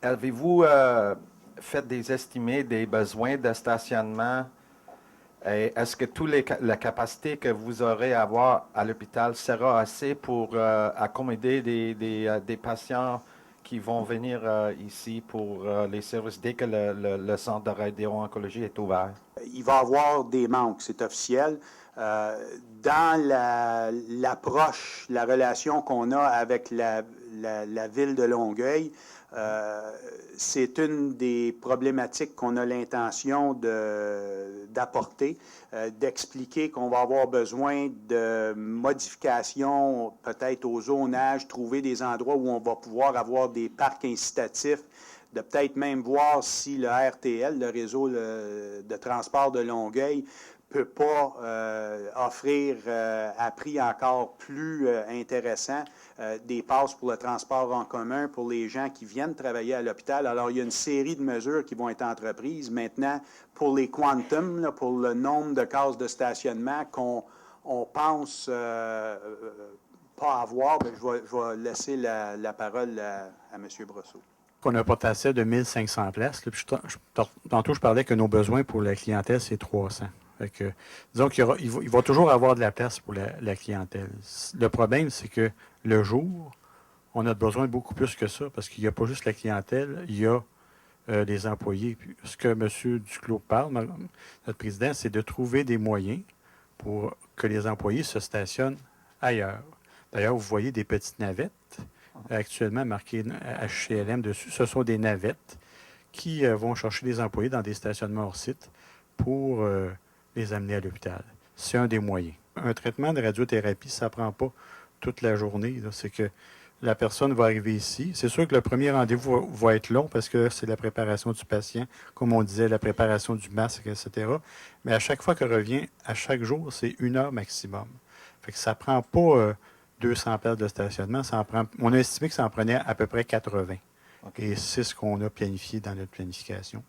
Avez-vous fait des estimés des besoins de stationnement? Et est-ce que la capacité que vous aurez à avoir à l'hôpital sera assez pour accommoder des patients qui vont venir ici pour les services dès que le centre de radio-oncologie est ouvert? Il va y avoir des manques, c'est officiel. Dans l'approche, la relation qu'on a avec la ville de Longueuil, c'est une des problématiques qu'on a l'intention d'apporter, d'expliquer qu'on va avoir besoin de modifications peut-être au zonage, trouver des endroits où on va pouvoir avoir des parcs incitatifs, de peut-être même voir si le RTL, le réseau de transport de Longueuil, ne peut pas offrir à prix encore plus intéressant des passes pour le transport en commun pour les gens qui viennent travailler à l'hôpital. Alors, il y a une série de mesures qui vont être entreprises. Maintenant, pour les quantums, là, pour le nombre de cases de stationnement qu'on pense pas avoir, bien, je vais laisser la parole à M. Brosseau. On a un potentiel de 1500 places. Là, puis tantôt, je parlais que nos besoins pour la clientèle, c'est 300. Fait que, disons qu'il va toujours avoir de la place pour la clientèle. Le problème, c'est que le jour, on a besoin de beaucoup plus que ça, parce qu'il n'y a pas juste la clientèle, il y a les employés. Puis, ce que M. Duclos parle, notre président, c'est de trouver des moyens pour que les employés se stationnent ailleurs. D'ailleurs, vous voyez des petites navettes actuellement marquées HCLM dessus. Ce sont des navettes qui vont chercher les employés dans des stationnements hors site pour les amener à l'hôpital. C'est un des moyens. Un traitement de radiothérapie, ça ne prend pas toute la journée. C'est que la personne va arriver ici. C'est sûr que le premier rendez-vous va être long parce que c'est la préparation du patient, comme on disait, la préparation du masque, etc. Mais à chaque fois qu'elle revient, à chaque jour, c'est 1 heure maximum. Fait que ça ne prend pas 200 places de stationnement. On a estimé que ça en prenait à peu près 80. Okay. Et c'est ce qu'on a planifié dans notre planification.